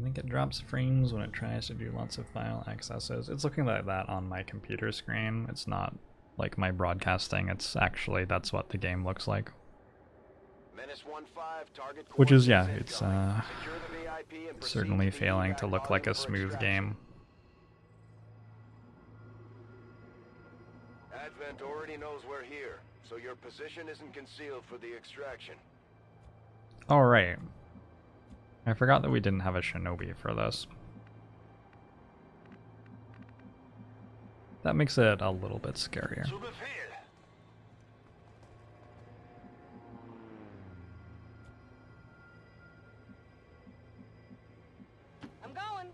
I think it drops frames when it tries to do lots of file accesses. It's looking like that on my computer screen. It's not like my broadcasting, it's actually, that's what the game looks like. Which is, yeah, it's certainly failing to look like a smooth game. Advent already knows we're here, so your position isn't concealed for the extraction. Alright. I forgot that we didn't have a shinobi for this. That makes it a little bit scarier. I'm going.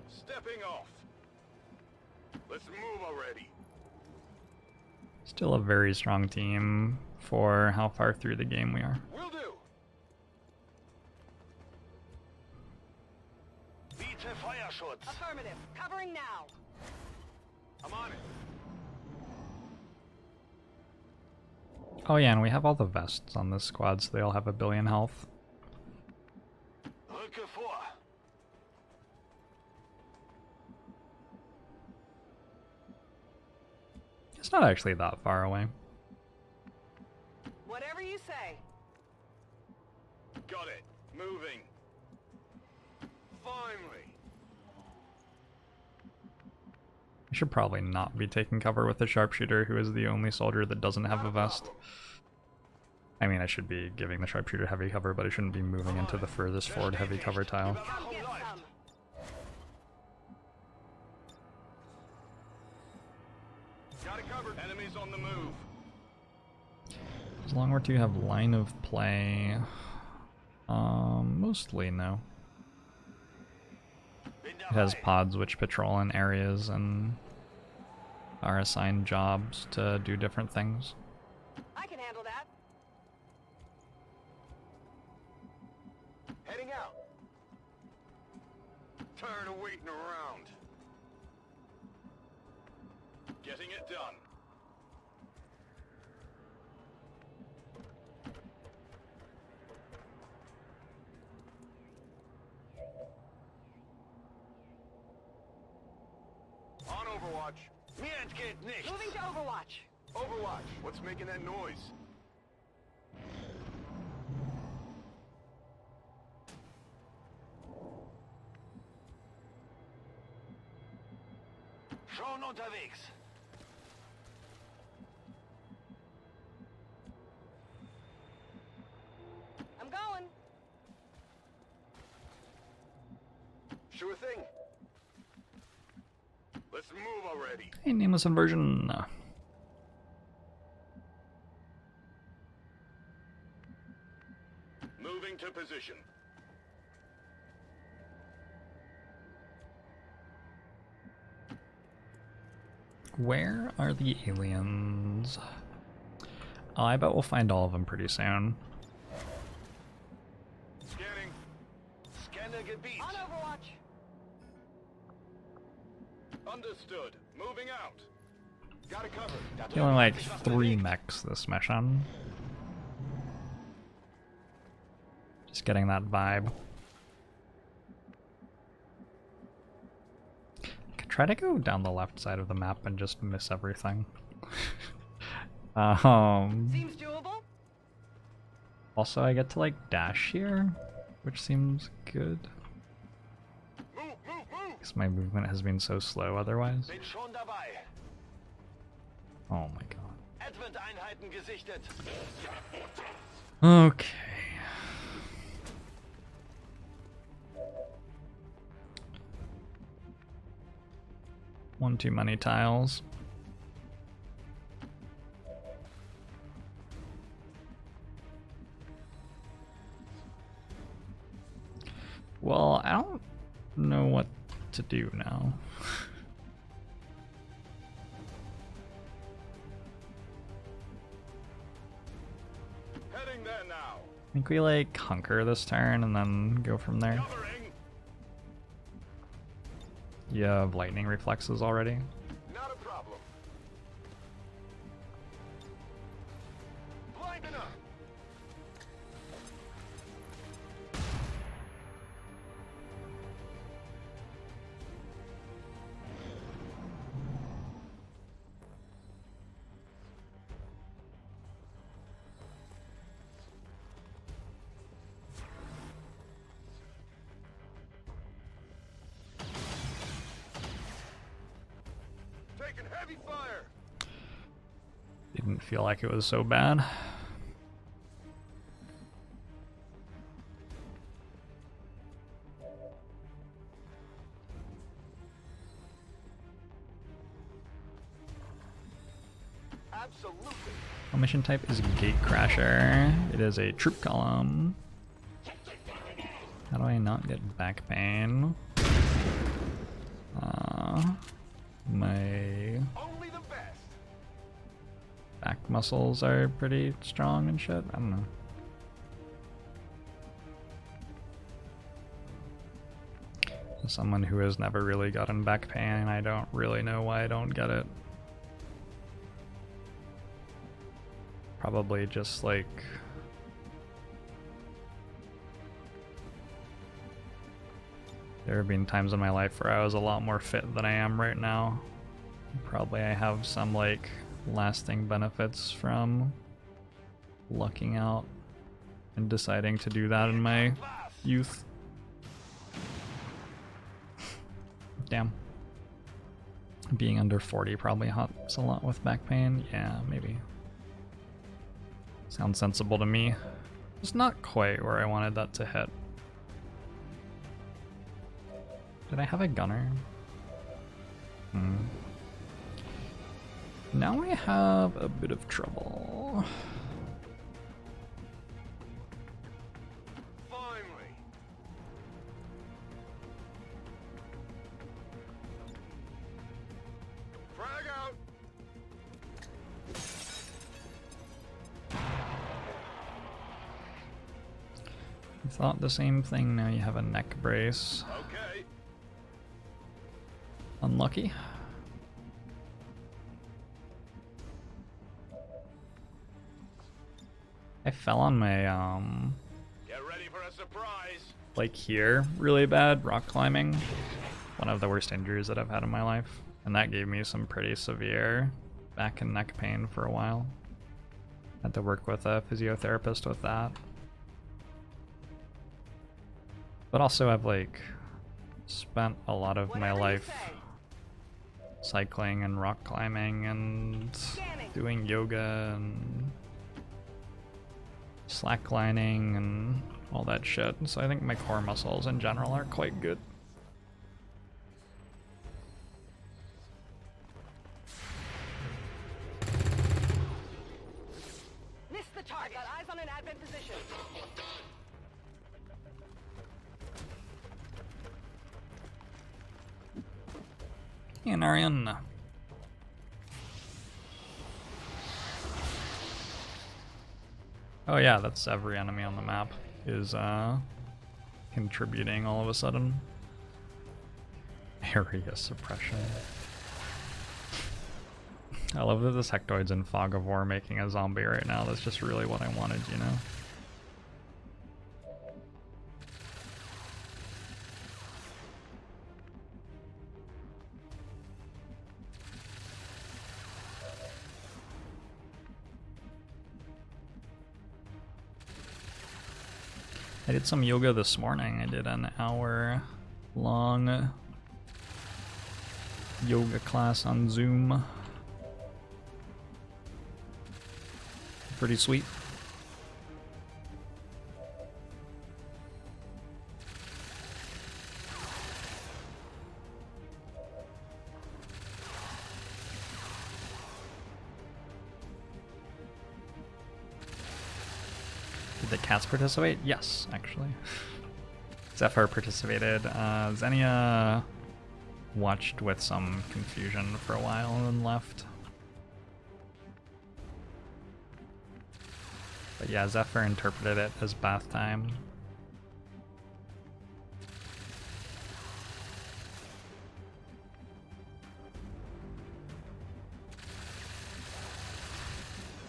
Stepping off. Let's move already. Still a very strong team for how far through the game we are. Will do. Affirmative. Covering now. I'm on it. Oh yeah, and we have all the vests on this squad, so they all have 1 billion health. Rücke vor. It's not actually that far away. Whatever you say. Got it. Moving. Finally. We should probably not be taking cover with the sharpshooter, who is the only soldier that doesn't have a vest. I mean, I should be giving the sharpshooter heavy cover, but I shouldn't be moving into the furthest forward heavy cover tile. Come get some. Got it covered. Enemies on the move. Does Longwar 2 have line of play? Mostly no. It has pods which patrol in areas and are assigned jobs to do different things. I can handle that. Heading out. Tired of waiting around. Getting it done. On Overwatch. Mir entgeht nichts. Moving to Overwatch. Overwatch. What's making that noise? Schon unterwegs. I'm going. Sure thing. Let's move already. Hey, nameless inversion. Moving to position. Where are the aliens? Oh, I bet we'll find all of them pretty soon. Scanning. Scanner Gebiet. On Overwatch. Understood. Moving out. Got it covered. Feeling like 3 mechs this mission. Just getting that vibe. Could try to go down the left side of the map and just miss everything. Seems doable. Also, I get to like dash here, which seems good. Move, move, move. Because my movement has been so slow otherwise. Bin schon dabei. Oh my god. Advent-Einheiten gesichtet. Okay. One too many tiles. Well, I don't know what to do now. Heading there now. I think we like hunker this turn and then go from there. Covering. You have lightning reflexes already. Not a problem. Blinding up. taking heavy fire. Didn't feel like it was so bad. Absolutely. Our mission type is Gatecrasher. It is a troop column. How do I not get back pain? My Only the best. back muscles are pretty strong and shit. I don't know. As someone who has never really gotten back pain, I don't really know why I don't get it. Probably just like there have been times in my life where I was a lot more fit than I am right now. Probably I have some like lasting benefits from lucking out and deciding to do that in my youth. Damn. Being under 40 probably helps a lot with back pain. Yeah, maybe. Sounds sensible to me. It's not quite where I wanted that to hit. Did I have a gunner? Now I have a bit of trouble. Finally. Frag out. I thought the same thing, now you have a neck brace. Okay. Unlucky. I fell on my, Get ready for a surprise. like here, really bad, rock climbing. One of the worst injuries that I've had in my life. And that gave me some pretty severe back and neck pain for a while. Had to work with a physiotherapist with that. But also I've like spent a lot of my Whatever you life say. cycling and rock climbing and Scanning. doing yoga and slacklining and all that shit. So I think my core muscles in general are quite good. Missed the target. Got eyes on an advent position. And Ariane. Oh yeah, that's every enemy on the map is contributing all of a sudden. Area suppression. I love that this Hectoid's in Fog of War making a zombie right now. That's just really what I wanted, you know? I did some yoga this morning. I did an hour-long yoga class on Zoom. Pretty sweet. Did the cats participate? Yes, actually. Zephyr participated. Xenia watched with some confusion for a while and then left. But yeah, Zephyr interpreted it as bath time.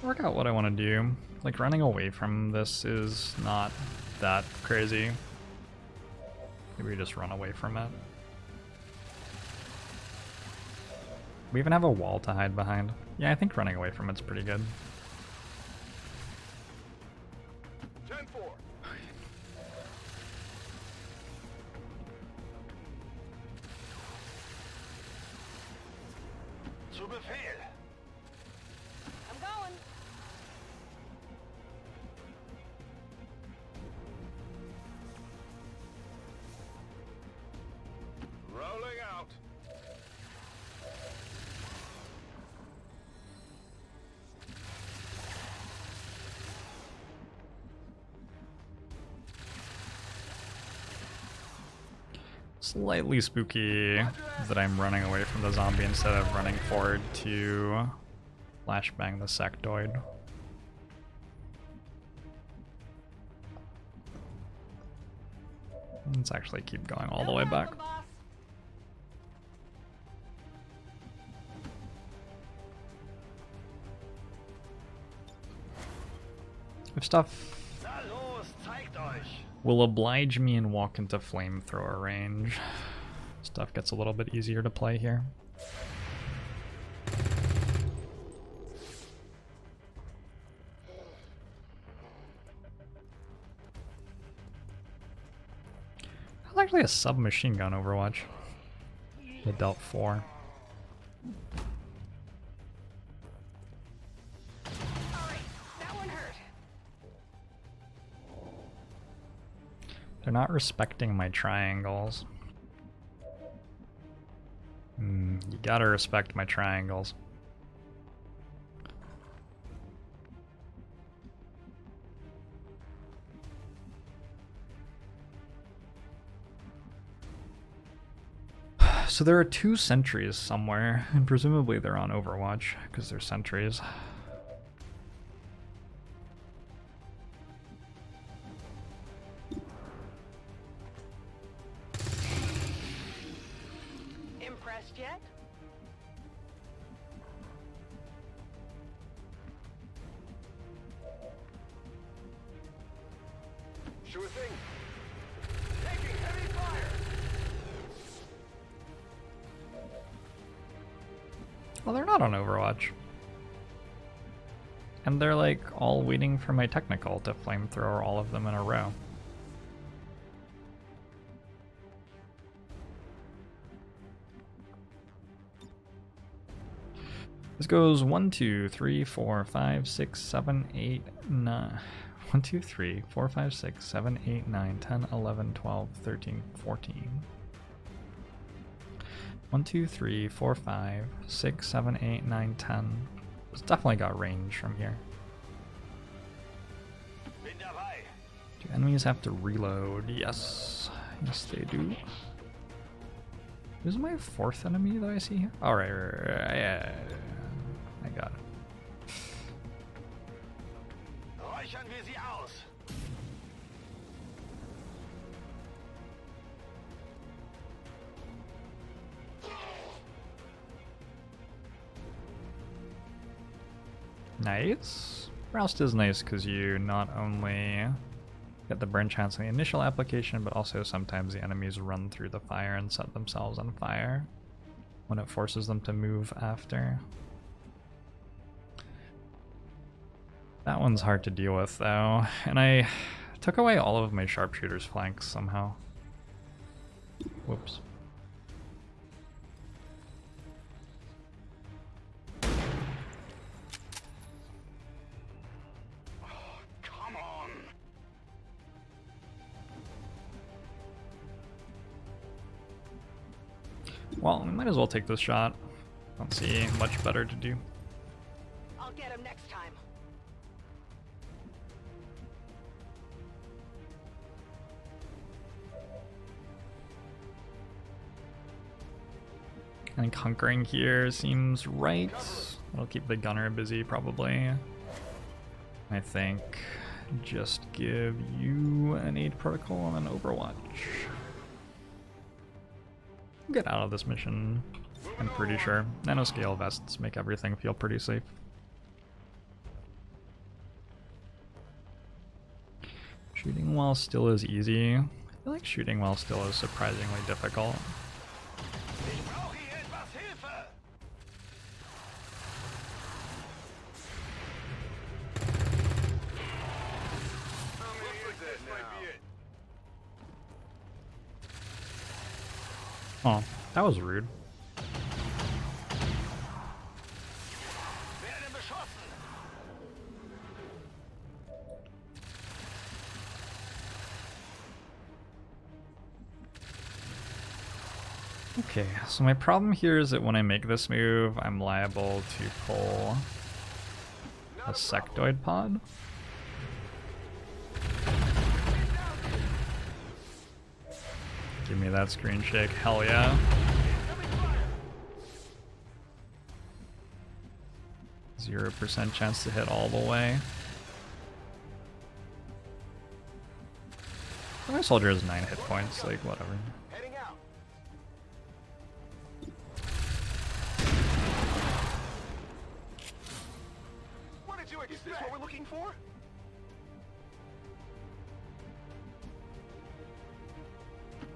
Work out what I want to do. Like, running away from this is not that crazy. Maybe we just run away from it. We even have a wall to hide behind. Yeah, I think running away from it's pretty good. 10-4. Zu Befehl. I'm going. Rolling out. Slightly spooky that I'm running away from the zombie instead of running forward to flashbang the sectoid. Let's actually keep going all the way back. If stuff Na los, zeigt euch. will oblige me and walk into flamethrower range, stuff gets a little bit easier to play here. That's actually a submachine gun Overwatch. The Delt 4. Alright, that one hurt. They're not respecting my triangles. You gotta respect my triangles. So there are 2 sentries somewhere, and presumably they're on Overwatch, because they're sentries. Impressed yet? Sure thing. Taking heavy fire. Well, they're not on Overwatch. And they're like all waiting for my technical to flamethrower all of them in a row. This goes 1, 2, 3, 4, 5, 6, 7, 8, 9. 1, 2, 3, 4, 5, 6, 7, 8, 9, 10, 11, 12, 13, 14. 1, 2, 3, 4, 5, 6, 7, 8, 9, 10. It's definitely got range from here. Bin dabei. Do enemies have to reload? Yes. Yes, they do. Who's my 4th enemy that I see here? Oh, right. Yeah. I got it. Räuchern wir sie aus. Nice. Roust is nice because you not only get the burn chance on the initial application, but also sometimes the enemies run through the fire and set themselves on fire when it forces them to move after. That one's hard to deal with though, and I took away all of my sharpshooter's flanks somehow. Whoops. Come on. Well, we might as well take this shot. Don't see much better to do. I'll get him next time. I think hunkering here seems right. It'll keep the gunner busy, probably. I think just give you an aid protocol and an Overwatch. Get out of this mission, I'm pretty sure. Nanoscale vests make everything feel pretty safe. Shooting while still is easy. I feel like shooting while still is surprisingly difficult. Ich brauche hier etwas Hilfe. Oh, that was rude. Okay, so my problem here is that when I make this move, I'm liable to pull a sectoid pod. Give me that screen shake, hell yeah. %0 chance to hit all the way. My soldier has 9 hit points, like whatever. Heading out. What did you expect? Is this what we're looking for?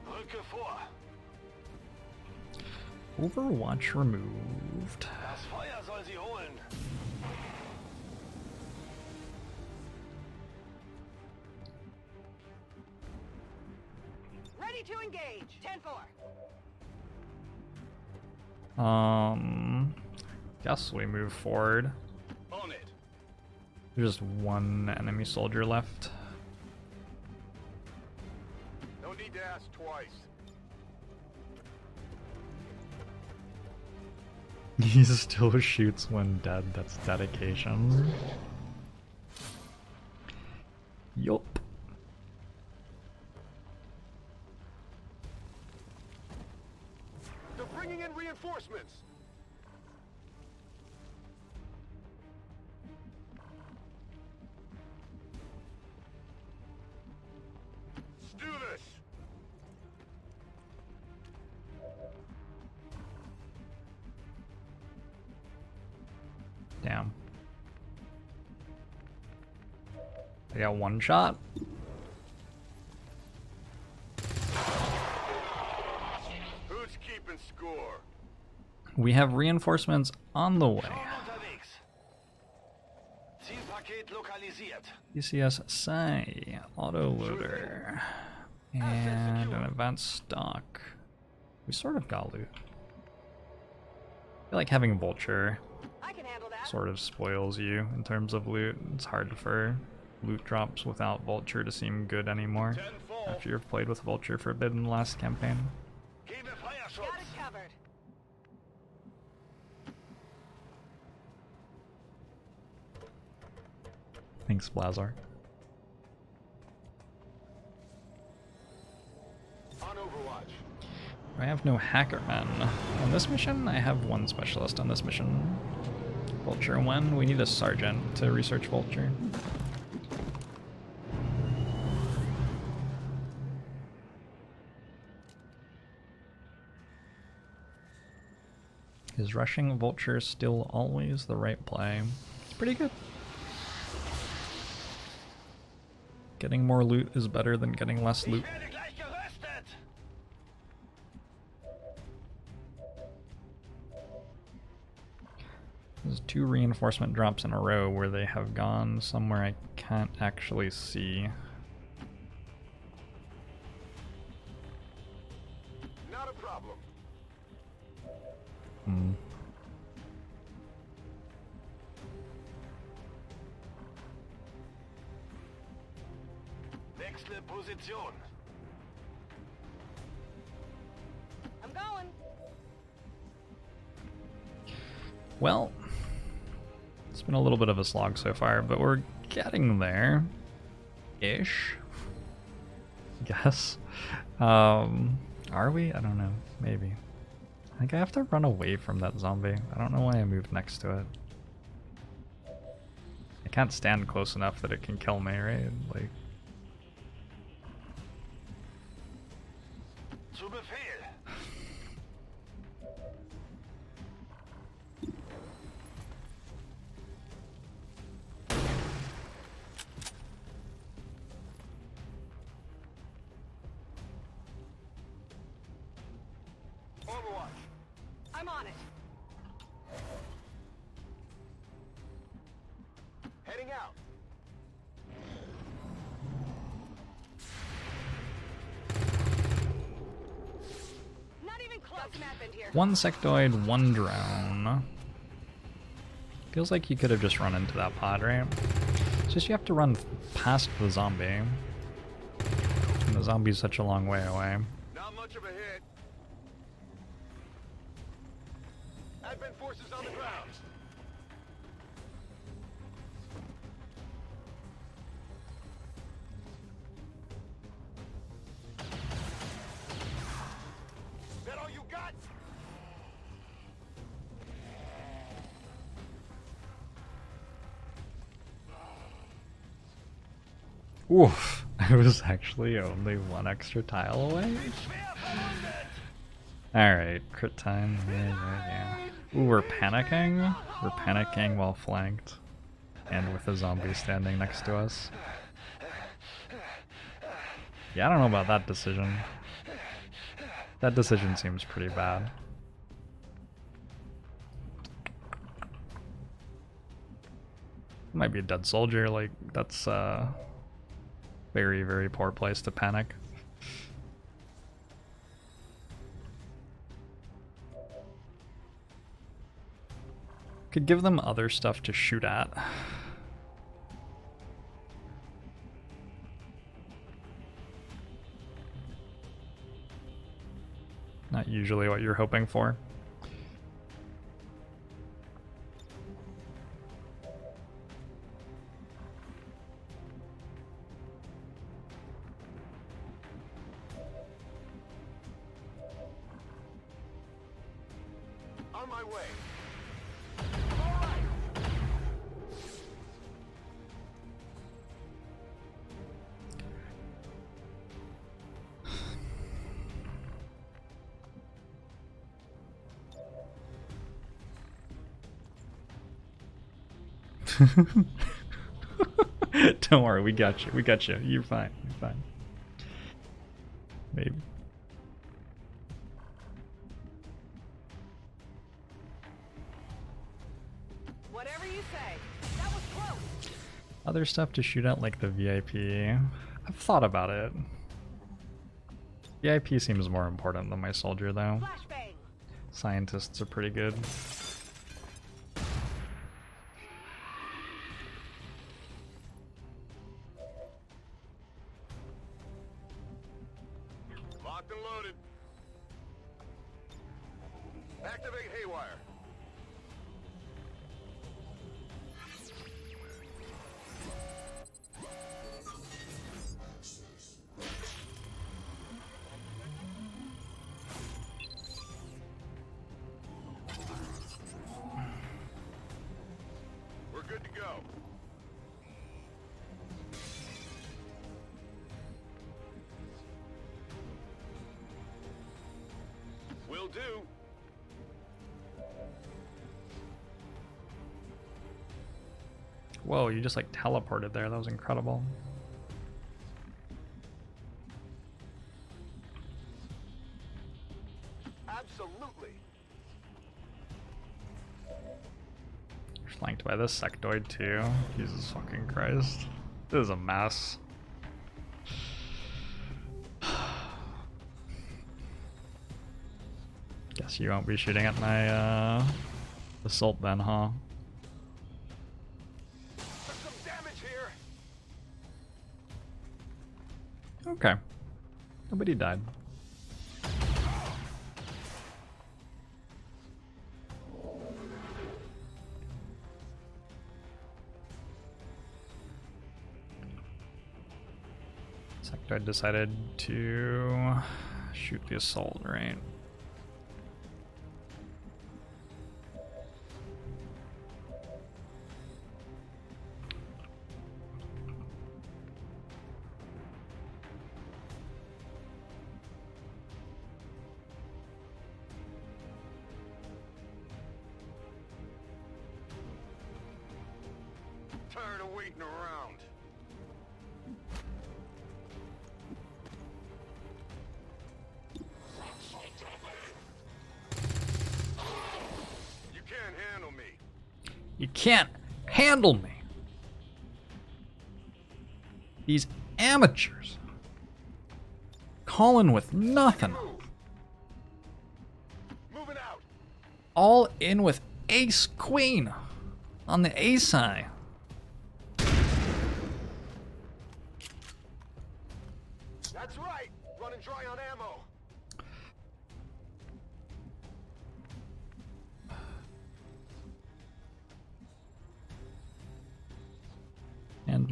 Rücke vor. Overwatch removed. Das Feuer soll sie holen. Ready to engage. 10-4. Guess we move forward. On it. There's just one enemy soldier left. No need to ask twice. He still shoots when dead, that's dedication. Yup. They're bringing in reinforcements. Let's do this. Damn. I got one shot. Who's keeping score? We have reinforcements on the way. Unterwegs. Zielpaket lokalisiert. ECS Sai, autoloader, and an advanced stock. We sort of got loot. I feel like having Vulture I can handle that. sort of spoils you in terms of loot. It's hard for loot drops without Vulture to seem good anymore. 10-4. After you've played with Vulture for a bit in the last campaign. Gebe Feuerschutz. Got it covered. Thanks, Blazar. On Overwatch. I have no hackermen. On this mission, I have one specialist on this mission. Vulture 1, we need a sergeant to research Vulture. Is rushing Vulture still always the right play? It's pretty good. Getting more loot is better than getting less loot. Werde gleich geröstet. There's 2 reinforcement drops in a row where they have gone somewhere I can't actually see. Not a problem. Wechsle Position. I'm going. Well, it's been a little bit of a slog so far, but we're getting there. Ish. Guess. Are we? I don't know. Maybe. I think I have to run away from that zombie. I don't know why I moved next to it. I can't stand close enough that it can kill me, right? Like, Zu Befehl. Overwatch. I'm on it. Heading out. Not even close. Got some advent here. one sectoid, one drone. Feels like you could have just run into that pod, right? It's just you have to run past the zombie. And the zombie's such a long way away. Not much of a hit. Advent forces on the ground. Is that all you got? Oof, I was actually only one extra tile away. Alright, crit time. Yeah. Ooh, we're panicking. We're panicking while flanked. And with a zombie standing next to us. Yeah, I don't know about that decision. That decision seems pretty bad. Might be a dead soldier, like, that's very, very poor place to panic. Could give them other stuff to shoot at. Not usually what you're hoping for. On my way. All right. Don't worry, we got you. We got you. You're fine. You're fine. Maybe. Whatever you say. That was close. Other stuff to shoot at, like the VIP. I've thought about it. VIP seems more important than my soldier, though. Flashbang. Scientists are pretty good. Locked and loaded. Activate haywire. We're good to go. Will do. Whoa, you just like teleported there. That was incredible. Absolutely. Flanked by this sectoid too. Jesus fucking Christ. This is a mess. Guess you won't be shooting at my assault then, huh? There's some damage here. Okay. Nobody died. Sectoid decided to shoot the assault, right? Tired of waiting around. You can't handle me. You can't handle me. These amateurs. Calling with nothing. Move. Moving out. All in with ace queen on the A side. That's right. Running dry on ammo.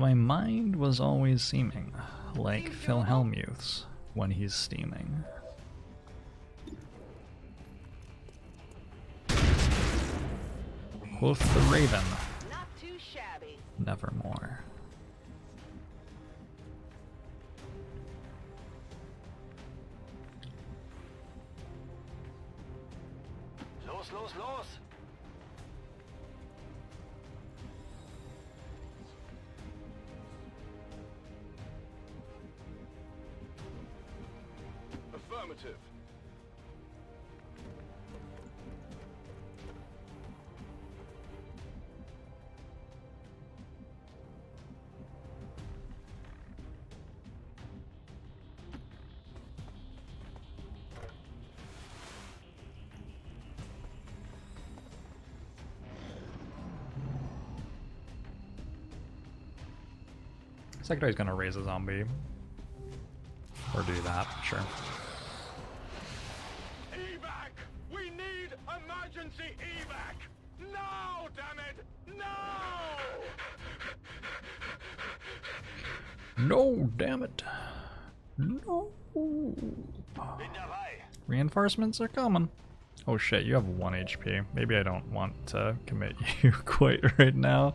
my mind was always seeming like Philhelmuth's when he's steaming. Quoth the raven, Not too shabby. nevermore. Los, los, los! Affirmative. Secretary's gonna raise a zombie. Or do that, sure. Evac! We need emergency evac! No, damn it! No! No, damn it. No. Bin dabei. Reinforcements are coming. Oh shit, you have 1 HP. Maybe I don't want to commit you quite right now.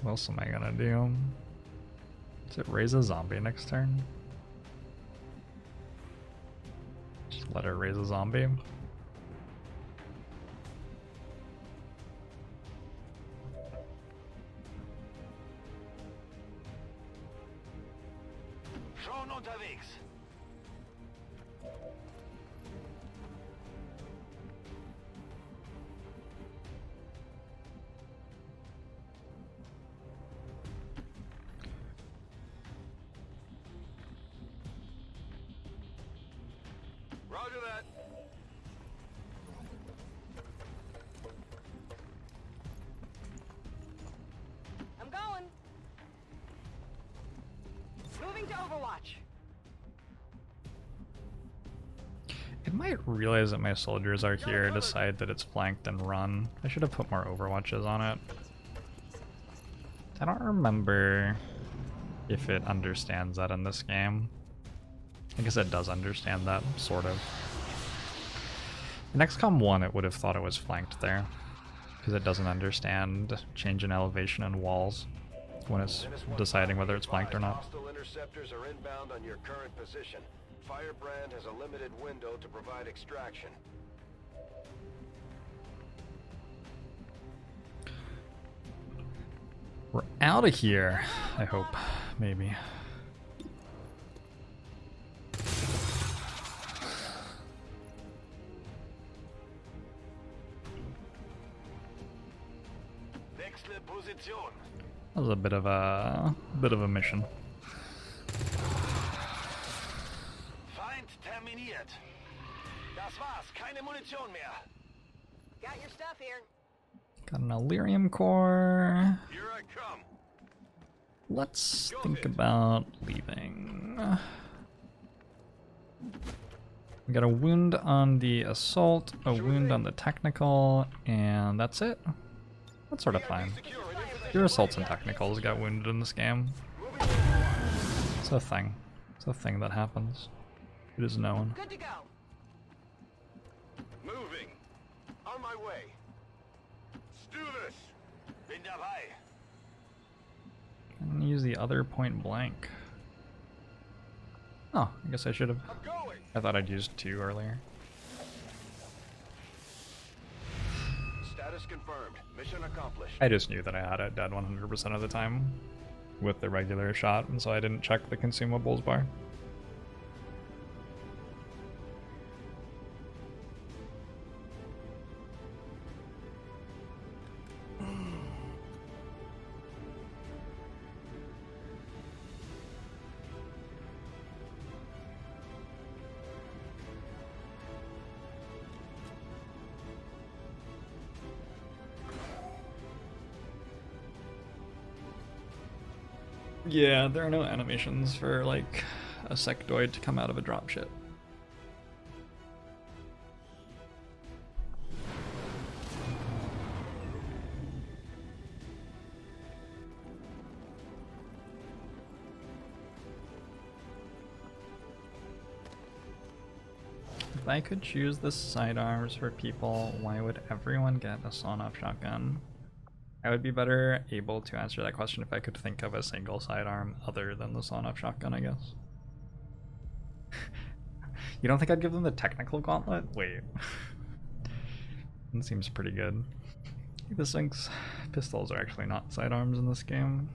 What else am I gonna do? Does it raise a zombie next turn? Just let her raise a zombie. Schon unterwegs. Roger that. I'm going. Moving to Overwatch. It might realize that my soldiers are here, decide that it's flanked and run. I should have put more Overwatches on it. I don't remember if it understands that in this game. I guess it does understand that, sort of. In XCOM 1 it would have thought it was flanked there, because it doesn't understand change in elevation and walls when it's deciding whether it's flanked or not. Hostile interceptors are inbound on your current position. Firebrand has a limited window to provide extraction. We're out of here, I hope, maybe. Wechsle Position. That was a bit of a mission. Feind terminiert. Das war's, keine Munition mehr. Got your stuff here. Got an Illyrium core. Here I come. Let's think about leaving. We got a wound on the assault, a wound on the technical, and that's it. That's sort of fine. Your assaults and technicals got wounded in this game. It's a thing. It's a thing that happens. It is known. Good to go. Moving. On my way. Let's do this. Bin dabei. I'm gonna use the other point blank. Oh, I guess I should have. I'm going. I thought I'd used 2 earlier. Status confirmed. Mission accomplished. I just knew that I had it dead 100% of the time with the regular shot, and so I didn't check the consumables bar. Yeah, there are no animations for like a sectoid to come out of a dropship. If I could choose the sidearms for people, why would everyone get a sawn-off shotgun? I would be better able to answer that question if I could think of a single sidearm other than the sawn-off shotgun, I guess. You don't think I'd give them the technical gauntlet? Wait. That seems pretty good. This thinks pistols are actually not sidearms in this game.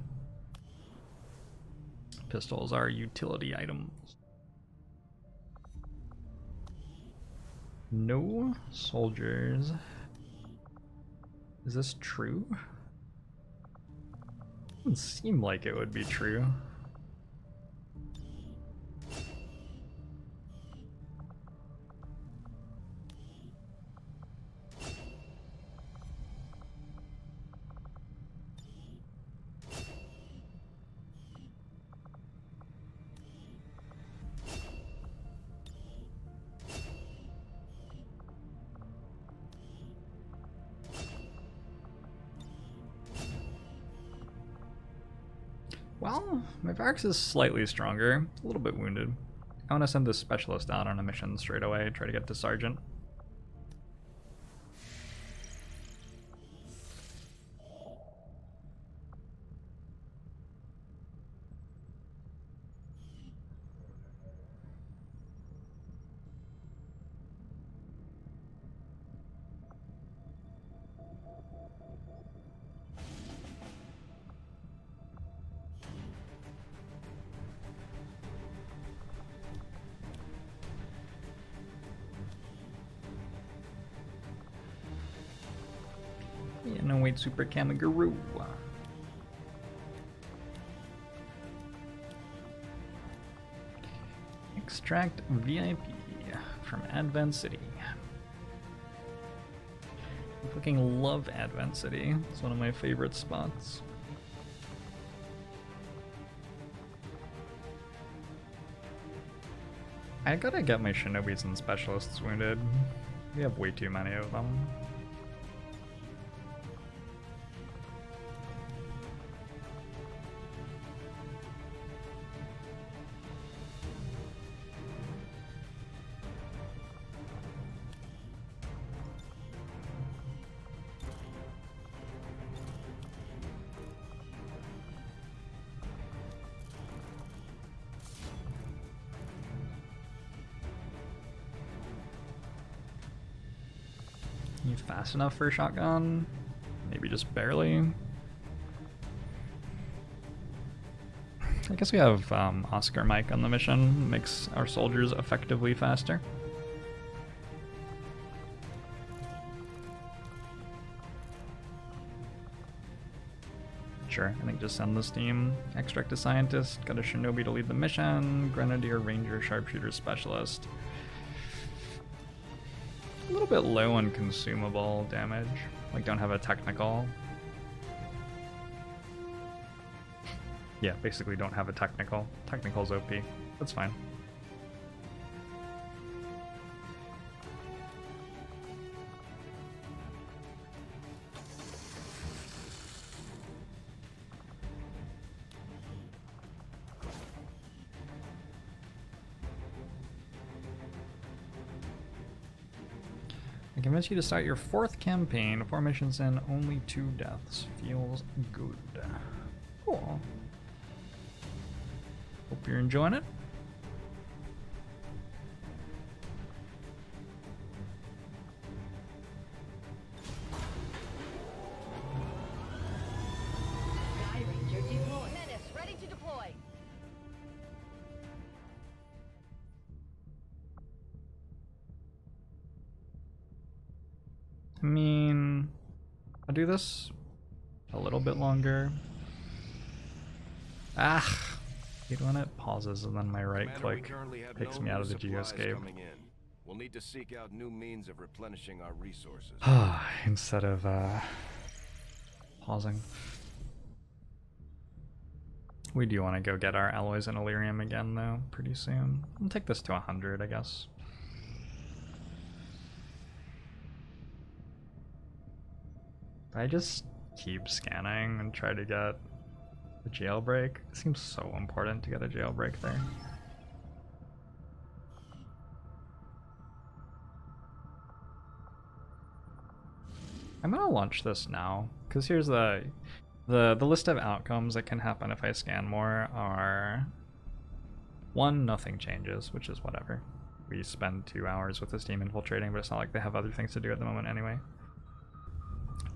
Pistols are utility items. No soldiers. Is this true? Doesn't seem like it would be true. Well, my barracks is slightly stronger, a little bit wounded. I want to send this specialist out on a mission straight away, try to get to sergeant. Yeah, no wait, super Kamiguru. Extract VIP from Advent City. I fucking love Advent City. It's one of my favorite spots. I gotta get my shinobis and specialists wounded. We have way too many of them. You fast enough for a shotgun? Maybe just barely. I guess we have Oscar Mike on the mission. Makes our soldiers effectively faster. Sure, I think just send this team. Extract a scientist, got a shinobi to lead the mission, grenadier, ranger, sharpshooter, specialist. A little bit low on consumable damage. Like, don't have a technical. Yeah, basically don't have a technical. Technical's OP. That's fine. I convinced you to start your 4th campaign. 4 missions in, only 2 deaths. Feels good. Cool. Hope you're enjoying it. Sky Ranger deploy. Menace, ready to deploy. I mean, I'll do this a little bit longer. Ah! I hate when it pauses and then my right click takes me out of the geoscape. We'll need to seek out new means of replenishing our resources. Instead of pausing. We do want to go get our alloys and Illyrium again though, pretty soon. We'll take this to 100, I guess. I just keep scanning and try to get the jailbreak. It seems so important to get a jailbreak there. I'm gonna launch this now, because here's the list of outcomes that can happen if I scan more are 1, nothing changes, which is whatever. We spend 2 hours with this team infiltrating, but it's not like they have other things to do at the moment anyway.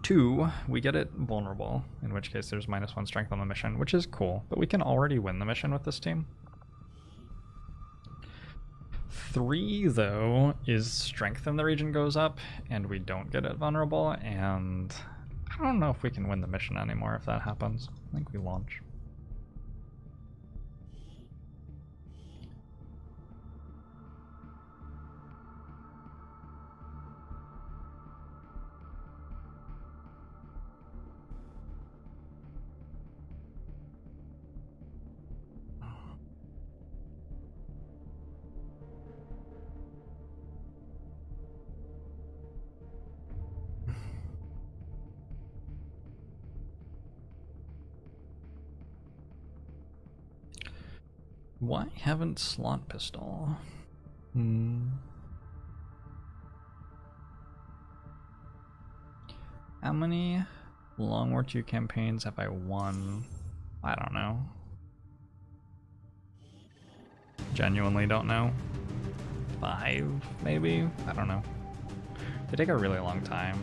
2, we get it vulnerable, in which case there's -1 strength on the mission, which is cool, but we can already win the mission with this team. 3, though, is strength in the region goes up, and we don't get it vulnerable, and I don't know if we can win the mission anymore if that happens. I think we launch. Why haven't slot pistol? How many Long War 2 campaigns have I won? I don't know. Genuinely don't know. 5, maybe? I don't know. They take a really long time,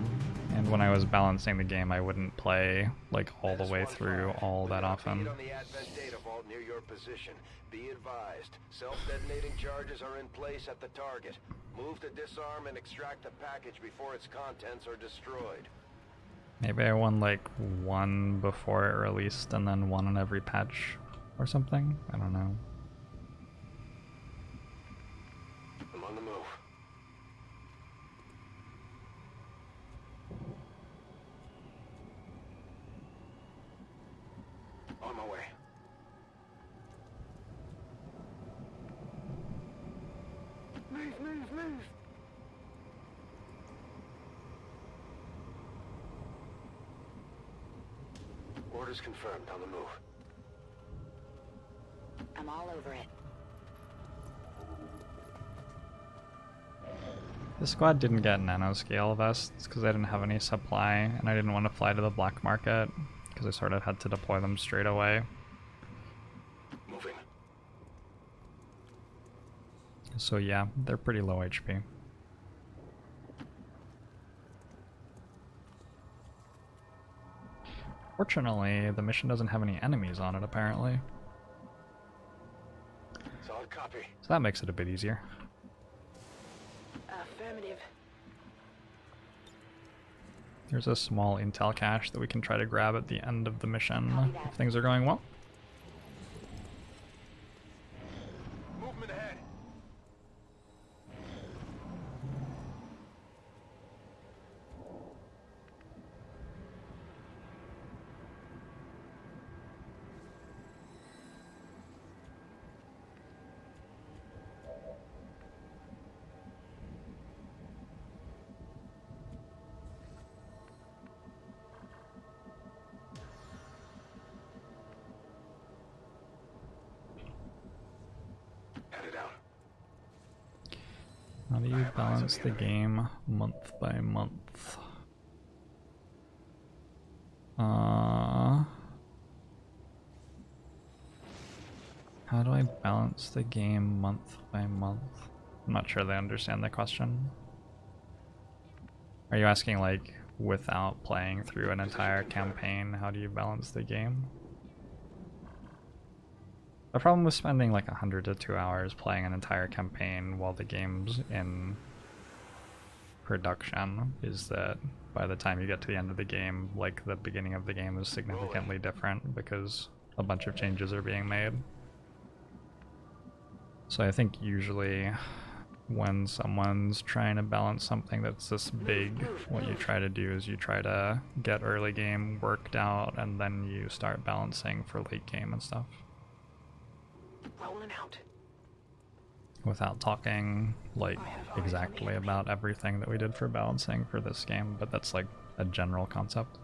and when I was balancing the game, I wouldn't play like all the way through all that often. On the Advent data vault near your position. Be advised, self-detonating charges are in place at the target. Move to disarm and extract the package before its contents are destroyed. Maybe I won like 1 before it released and then 1 on every patch or something? I don't know. I'm on the move. On my way. Move! Orders confirmed, on the move. I'm all over it. The squad didn't get nanoscale vests because I didn't have any supply, and I didn't want to fly to the black market because I sort of had to deploy them straight away. Moving. So yeah, they're pretty low HP. Fortunately, the mission doesn't have any enemies on it, apparently. Solid copy. So that makes it a bit easier. Affirmative. There's a small intel cache that we can try to grab at the end of the mission if things are going well. Movement ahead. How do you balance the game month by month? How do I balance the game month by month? I'm not sure they understand the question. Are you asking, like, without playing through an entire campaign, how do you balance the game? The problem with spending like 100 to 2 hours playing an entire campaign while the game's in production is that by the time you get to the end of the game, like, the beginning of the game is significantly different because a bunch of changes are being made. So I think usually when someone's trying to balance something that's this big, what you try to do is you try to get early game worked out and then you start balancing for late game and stuff. Rolling out. Without talking like exactly about everything that we did for balancing for this game, but that's like a general concept.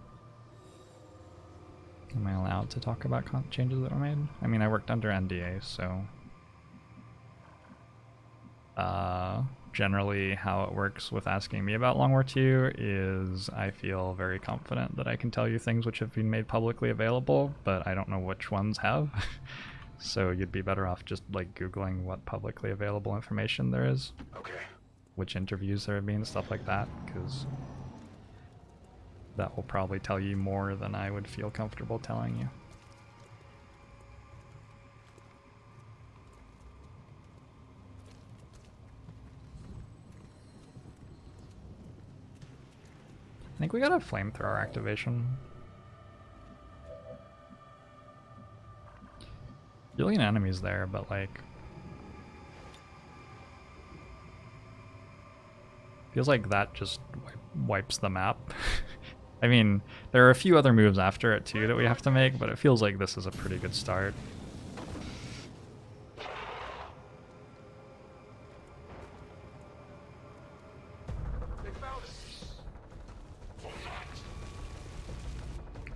Am I allowed to talk about changes that were made? I mean, I worked under NDA, so generally how it works with asking me about Long War II is I feel very confident that I can tell you things which have been made publicly available, but I don't know which ones have. So you'd be better off just like Googling what publicly available information there is. Okay. Which interviews there have been, stuff like that, because that will probably tell you more than I would feel comfortable telling you. I think we got a flamethrower activation. Billion enemies there, but like feels like that just wipes the map. I mean, there are a few other moves after it too that we have to make, but it feels like this is a pretty good start.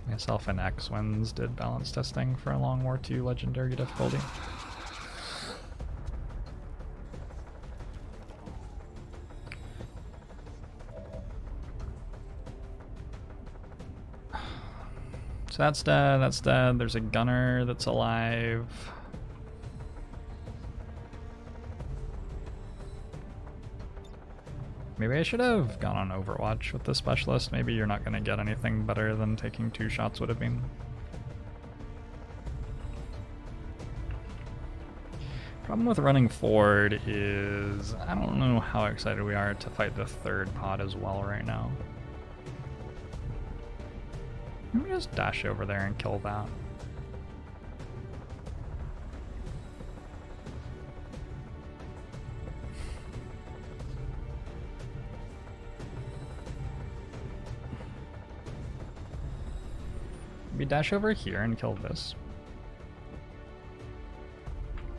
Myself and X-Wins did balance testing for a Long War II legendary difficulty. So that's dead, that's dead. There's a gunner that's alive. Maybe I should have gone on Overwatch with the specialist. Maybe you're not going to get anything better than taking 2 shots would have been. Problem with running forward is I don't know how excited we are to fight the 3rd pod as well right now. Let me just dash over there and kill that. Maybe dash over here and kill this.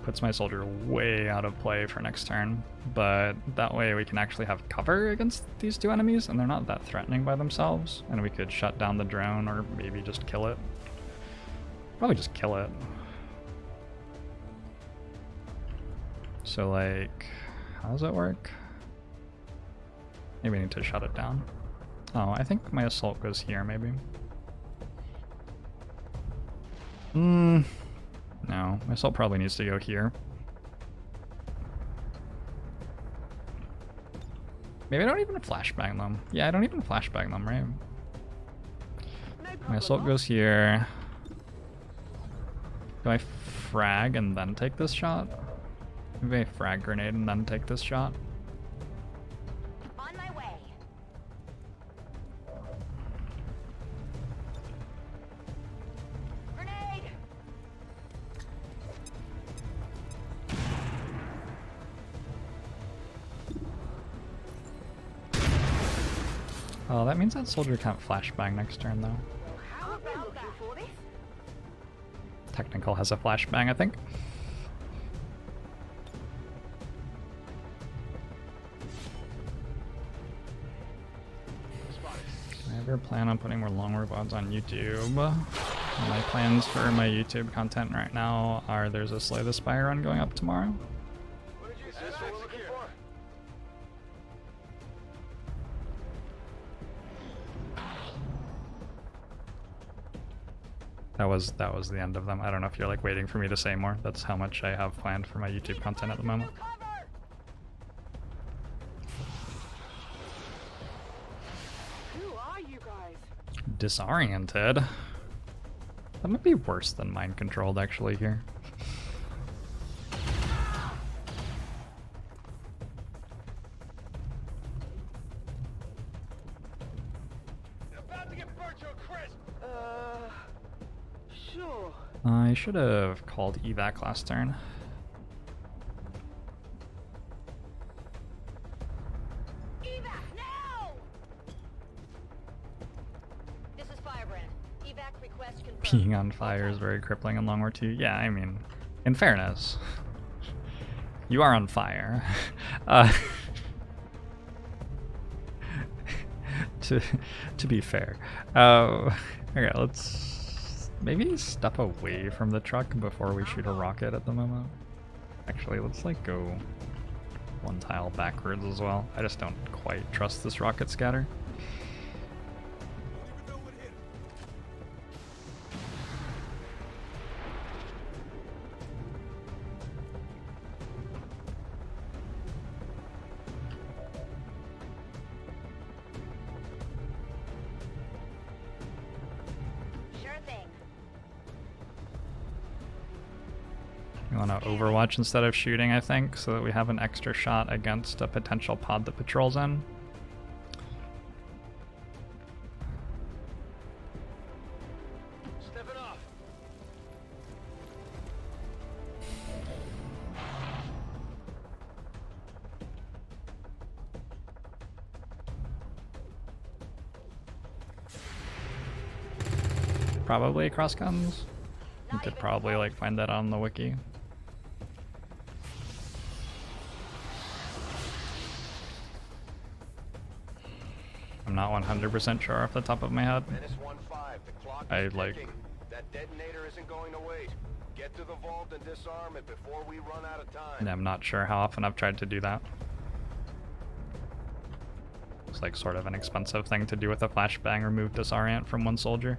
Puts my soldier way out of play for next turn, but that way we can actually have cover against these 2 enemies, and they're not that threatening by themselves, and we could shut down the drone or maybe just kill it. Probably just kill it. So like, how does it work? Maybe I need to shut it down. Oh, I think my assault goes here maybe. No, my assault probably needs to go here. Maybe I don't even flashbang them. Yeah, I don't even flashbang them, right? My assault goes here. Do I frag and then take this shot? Maybe I frag grenade and then take this shot. On my way. Grenade! Oh, that means that soldier can't flashbang next turn though. How about that? Technical has a flashbang, I think. I ever plan on putting more Long War VODs on YouTube? My plans for my YouTube content right now are there's a Slay the Spire run going up tomorrow. What did you say? Is this what we're looking for? That was the end of them. I don't know if you're like waiting for me to say more. That's how much I have planned for my YouTube content at the moment. Who are you guys? Disoriented? That might be worse than mind controlled actually here. About to get burnt to a crisp. Sure. I should have called evac last turn. Evac now! This is Firebrand. Evac request confirmed. Being on fire is very crippling in Long War II. Yeah, I mean, in fairness, you are on fire. To be fair. Okay, let's maybe step away from the truck before we shoot a rocket at the moment. Actually, let's like go one tile backwards as well. I just don't quite trust this rocket scatter. We want to overwatch instead of shooting, I think, so that we have an extra shot against a potential pod that patrols in. Stepping off. Probably cross guns. You could probably like find that on the wiki. I'm not 100% sure off the top of my head. Menace 1-5, the clock I is like. ticking. That detonator isn't going to wait. Get to the vault and disarm it before we run out of time. And I'm not sure how often I've tried to do that. It's like sort of an expensive thing to do with a flashbang, remove disorient from one soldier.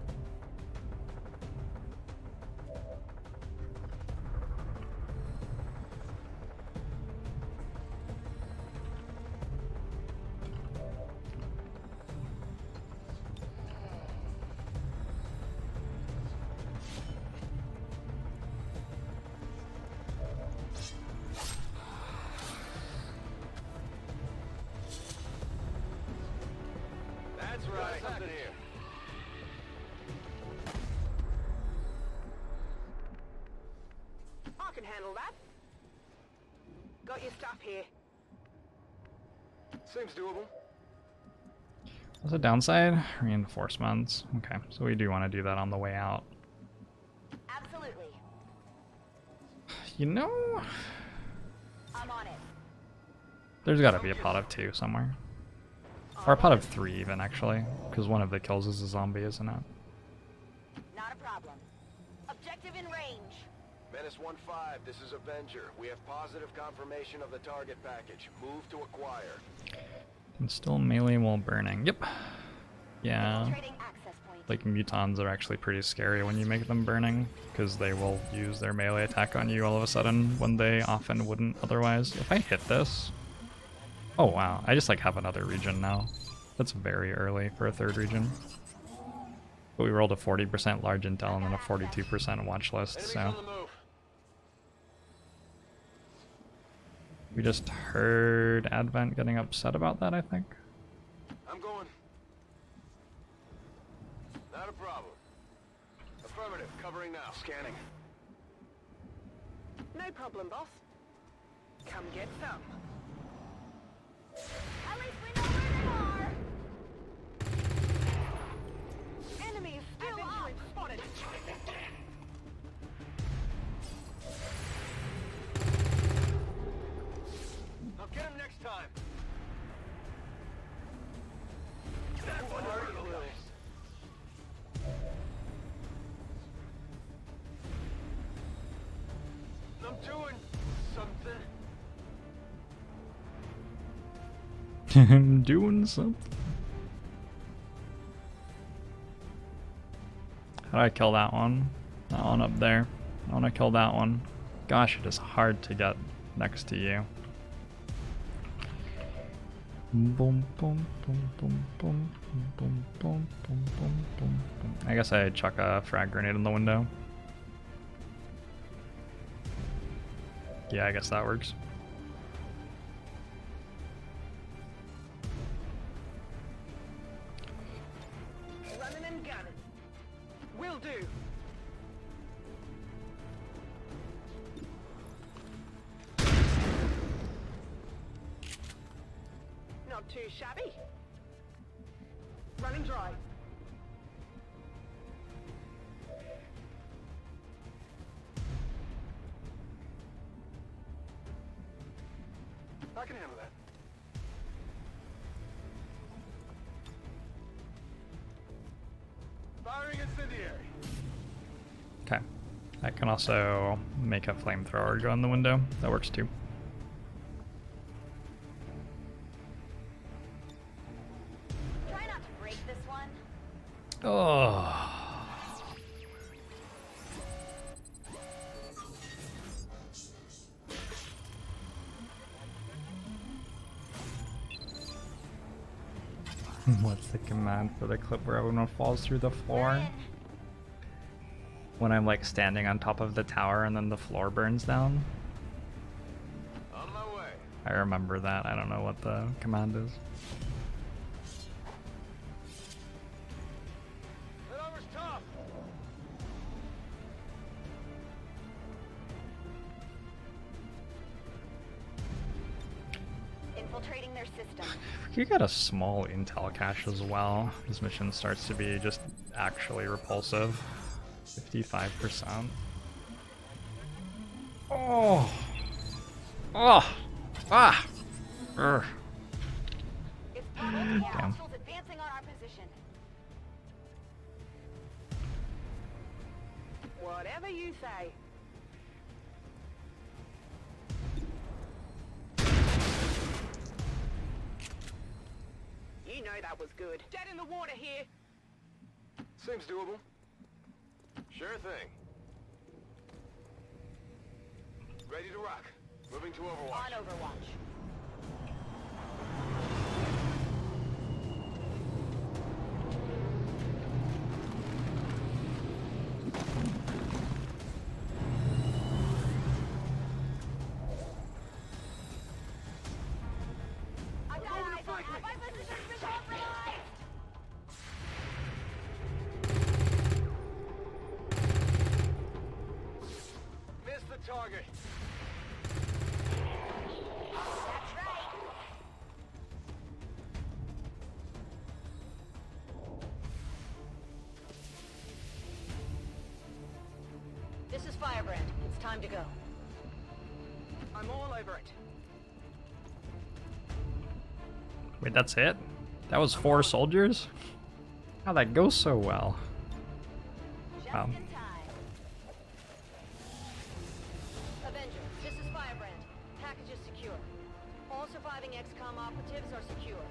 That's right. Something here. I can handle that. Got your stuff here. Seems doable. What's the downside? Reinforcements. Okay, so we do want to do that on the way out. Absolutely. You know, I'm on it. there's got to be a pot of 2 somewhere. Or a pot of 3 even, actually. Because one of the kills is a zombie, isn't it? Not a problem. Objective in range. Menace 1-5, this is Avenger. We have positive confirmation of the target package. Move to acquire. And still melee while burning. Yep. Yeah. Trading access point. Like mutons are actually pretty scary when you make them burning, because they will use their melee attack on you all of a sudden when they often wouldn't otherwise. If I hit this... Oh wow, I just like have another region now. That's very early for a 3rd region. But we rolled a 40% large intel and then a 42% watch list, Enemies so... on the move. We just heard Advent getting upset about that, I think. I'm going. Not a problem. Affirmative, covering now. Scanning. No problem, boss. Come get some. At least we know where they are. Enemies still up. Spotted. I'll get him next time. That one hurt you, Lily. I'm doing something. I'm doing something. How do I kill that one? That one up there. I want to kill that one. Gosh, it is hard to get next to you. Boom, boom, boom, boom, boom, boom, boom, boom, boom, boom, boom. I guess I chuck a frag grenade in the window. Yeah, I guess that works. Running and gunning. Will do. Not too shabby. Running dry. I can handle that. Firing incendiary. Okay. I can also make a flamethrower go in the window. That works too. Oh. What's the command for the clip where everyone falls through the floor? When I'm like standing on top of the tower and then the floor burns down? On my way. I remember that. I don't know what the command is. That over's tough. Infiltrating their system. You got a small intel cache as well. This mission starts to be just actually repulsive. 55%. Oh! Oh! Ah! Urgh. It's probably Damn. hostiles advancing on our position. Whatever you say. You know that was good. Dead in the water here. Seems doable. Sure thing. Ready to rock. Moving to Overwatch. On Overwatch. I got eyes on that. My position's been compromised. Missed the target. That's right. This is Firebrand. It's time to go. I'm all over it. Wait, that's it? That was 4 soldiers? How'd that go so well? Just Wow. in time. Avenger, this is Firebrand. Package is secure. All surviving XCOM operatives are secure.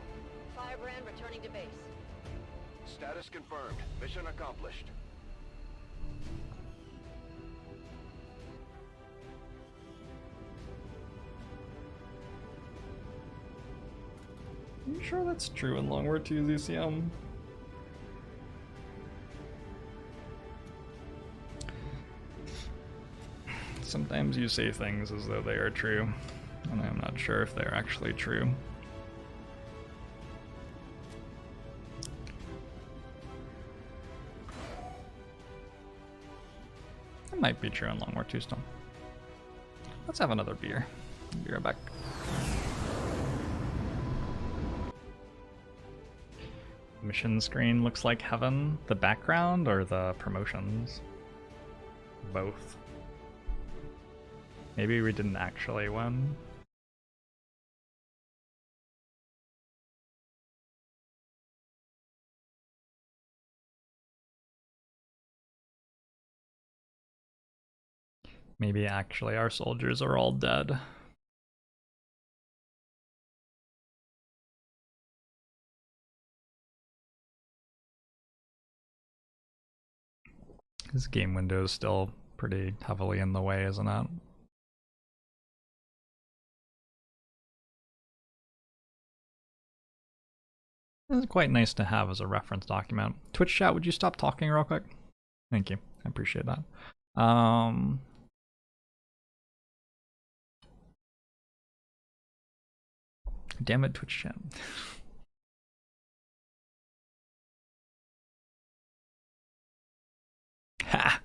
Firebrand returning to base. Status confirmed. Mission accomplished. You sure that's true in Long War 2 ZCM? Sometimes you say things as though they are true, and I'm not sure if they're actually true. It might be true in Long War 2 still. Let's have another beer. Be right back. Mission screen looks like heaven. The background or the promotions? Both. Maybe we didn't actually win. Maybe actually our soldiers are all dead. This game window is still pretty heavily in the way, isn't it? It's quite nice to have as a reference document. Twitch chat, would you stop talking real quick? Thank you. I appreciate that. Damn it, Twitch chat. Ha!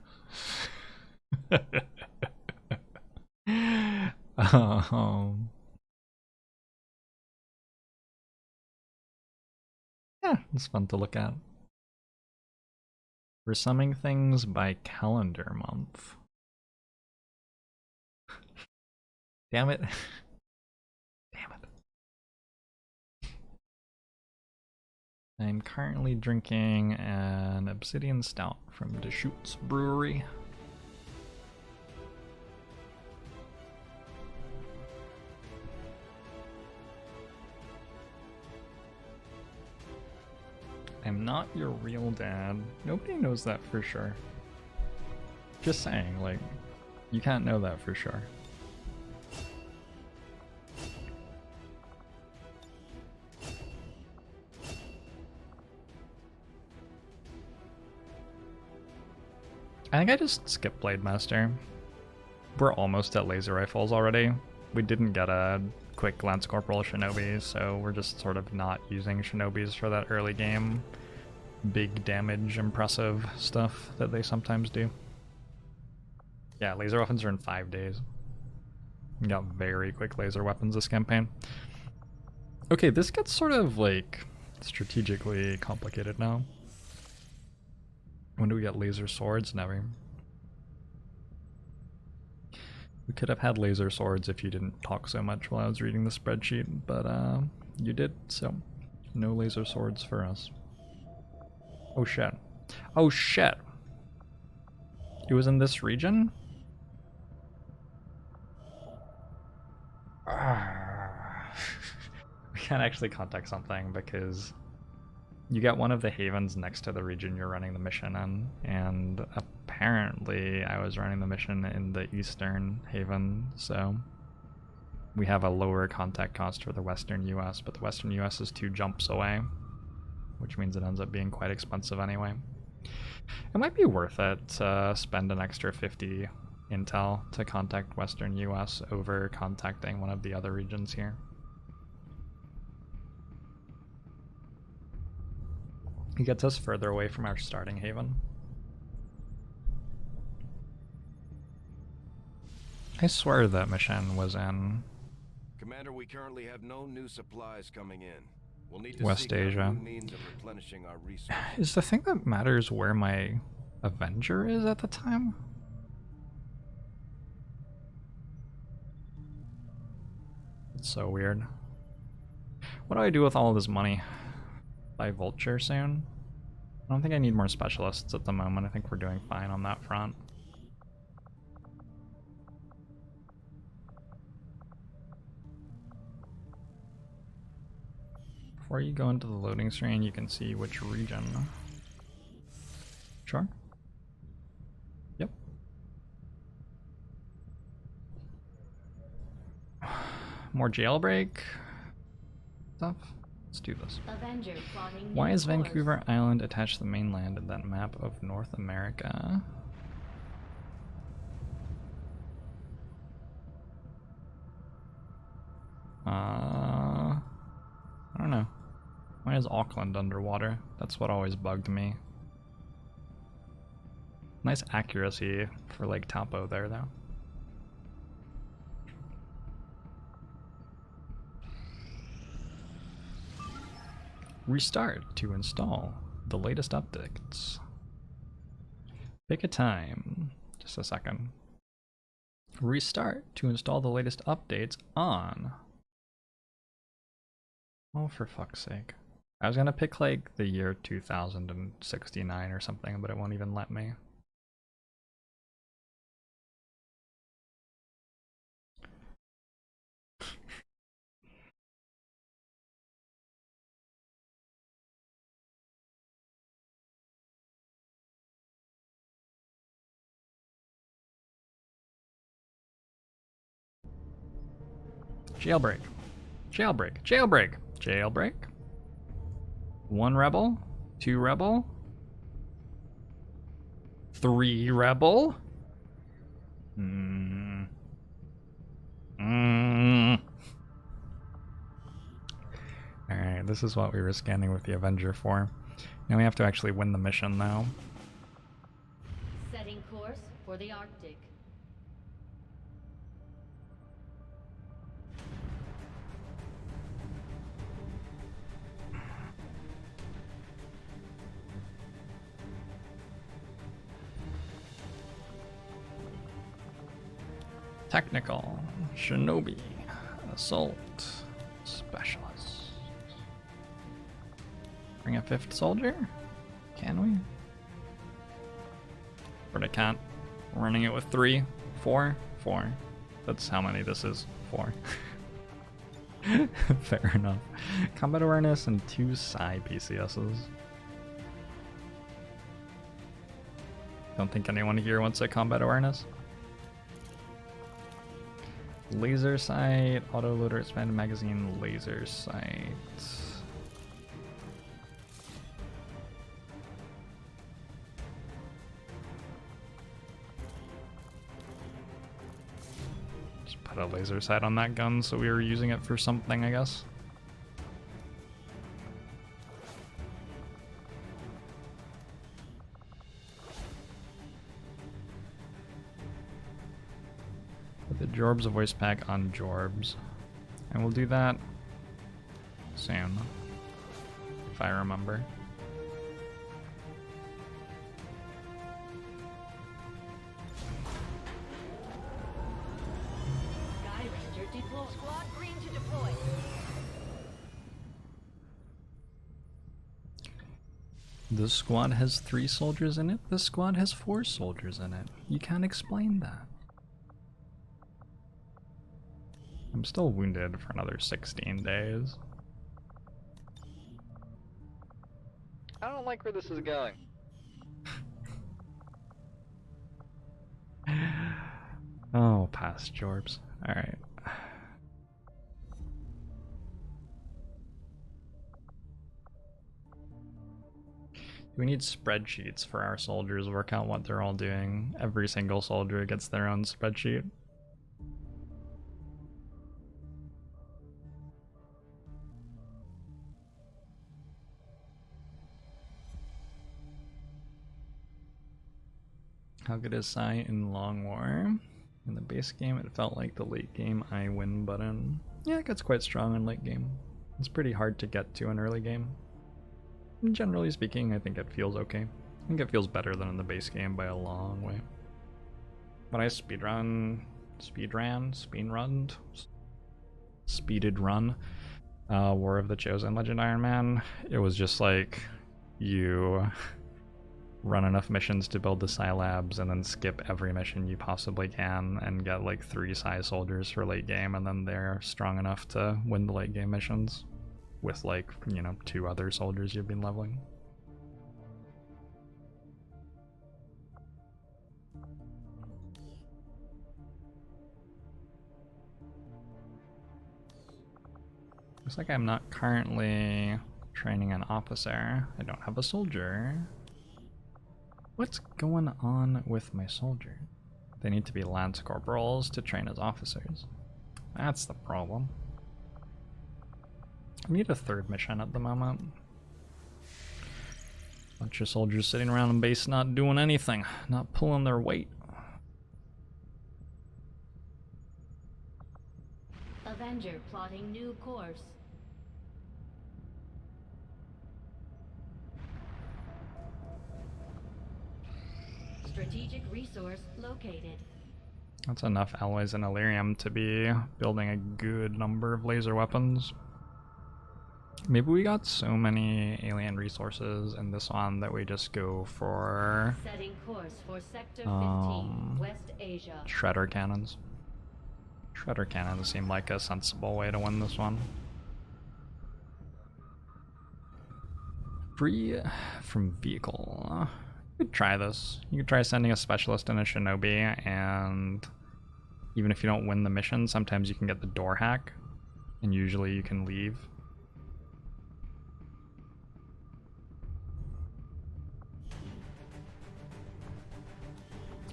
Yeah, it's fun to look at. We're summing things by calendar month. Damn it. Damn it. I'm currently drinking an Obsidian Stout from Deschutes Brewery. I'm not your real dad. Nobody knows that for sure. Just saying, like, you can't know that for sure. I think I just skipped Blade Master. We're almost at laser rifles already. We didn't get a quick Lance Corporal Shinobi, so we're just sort of not using Shinobis for that early game big damage, impressive stuff that they sometimes do. Yeah, laser weapons are in 5 days. We got very quick laser weapons this campaign. Okay, this gets sort of like strategically complicated now. When do we get laser swords? Never. We could have had laser swords if you didn't talk so much while I was reading the spreadsheet, but you did, so no laser swords for us. Oh shit. Oh shit! It was in this region? We can't actually contact something because you get one of the havens next to the region you're running the mission in, and apparently I was running the mission in the eastern haven, so we have a lower contact cost for the western US, but the western US is 2 jumps away, which means it ends up being quite expensive anyway. It might be worth it to spend an extra 50 intel to contact western US over contacting one of the other regions here. It gets us further away from our starting haven. I swear that mission was in Commander, we currently have no new supplies coming in. We'll need to West seek out Asia. new means of replenishing our resources. Is the thing that matters where my Avenger is at the time? It's so weird. What do I do with all of this money? Buy Vulture soon? I don't think I need more specialists at the moment. I think we're doing fine on that front. Before you go into the loading screen, you can see which region. Sure? Yep. More jailbreak stuff? Let's do this. Avenger plotting Why new is course. Vancouver Island attached to the mainland in that map of North America? I don't know. Why is Auckland underwater? That's what always bugged me. Nice accuracy for Lake Taupo there, though. Restart to install the latest updates. Pick a time. Just a second. Restart to install the latest updates on... Oh, for fuck's sake. I was gonna pick like the year 2069 or something, but it won't even let me. Jailbreak. Jailbreak. Jailbreak. Jailbreak. 1 rebel. 2 rebel. 3 rebel. Alright, this is what we were scanning with the Avenger for. Now we have to actually win the mission now. Setting course for the Arctic. Technical, Shinobi, Assault, Specialist. Bring a 5th soldier? Can we? But I can't. Running it with 3, 4, 4. That's how many this is. 4. Fair enough. Combat awareness and 2 Psi PCSs. Don't think anyone here wants a combat awareness. Laser sight, autoloader, expanded magazine, laser sight. Just put a laser sight on that gun so we were using it for something, I guess. The Jorbs voice pack on Jorbs. And we'll do that soon, if I remember. Sky Ranger deploy. Squad green to deploy. The squad has 3 soldiers in it. The squad has 4 soldiers in it. You can't explain that. I'm still wounded for another 16 days. I don't like where this is going. Oh, past Jorbs. Alright. We need spreadsheets for our soldiers, work out what they're all doing. Every single soldier gets their own spreadsheet. How good is Sai in Long War? In the base game, it felt like the late game I win button. Yeah, it gets quite strong in late game. It's pretty hard to get to in early game. Generally speaking, I think it feels okay. I think it feels better than in the base game by a long way. When I speeded run War of the Chosen Legend Iron Man, it was just like you run enough missions to build the Psi Labs and then skip every mission you possibly can and get like 3 Psi soldiers for late game, and then they're strong enough to win the late game missions with like, you know, 2 other soldiers you've been leveling. Looks like I'm not currently training an officer. I don't have a soldier. What's going on with my soldier? They need to be lance corporals to train as officers. That's the problem. I need a 3rd mission at the moment. Bunch of soldiers sitting around in base not doing anything, not pulling their weight. Avenger plotting new course. Strategic resource located. That's enough alloys and Illyrium to be building a good number of laser weapons. Maybe we got so many alien resources in this one that we just go for Setting course for Sector 15, West Asia. shredder cannons. Shredder cannons seem like a sensible way to win this one. Free from vehicle. You could try this. You could try sending a specialist and a shinobi, and even if you don't win the mission, sometimes you can get the door hack, and usually you can leave.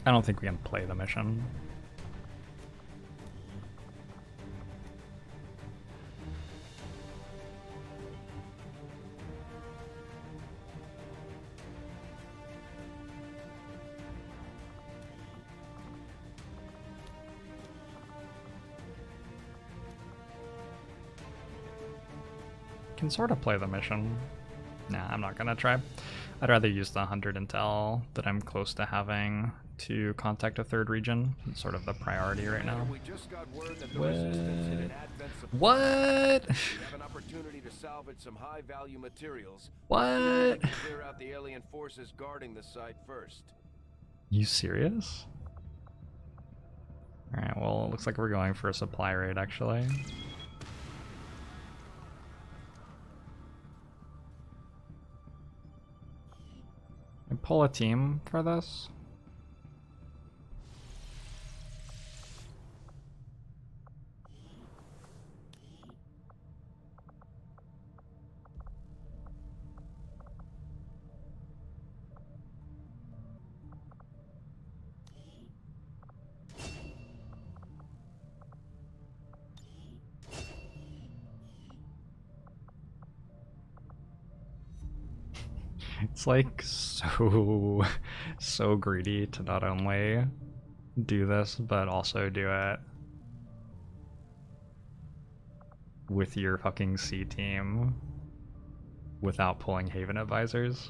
I don't think we can play the mission. Can sort of play the mission. Nah, I'm not gonna try. I'd rather use the 100 intel that I'm close to having to contact a 3rd region. It's sort of the priority right now. We just got word that the resistance in an advent supply. What? We have an opportunity to salvage some high-value materials. What? Clear out the alien forces guarding the site first. You serious? Alright, well, it looks like we're going for a supply raid, actually. I pull a team for this. It's like so greedy to not only do this, but also do it with your fucking C team without pulling Haven advisors.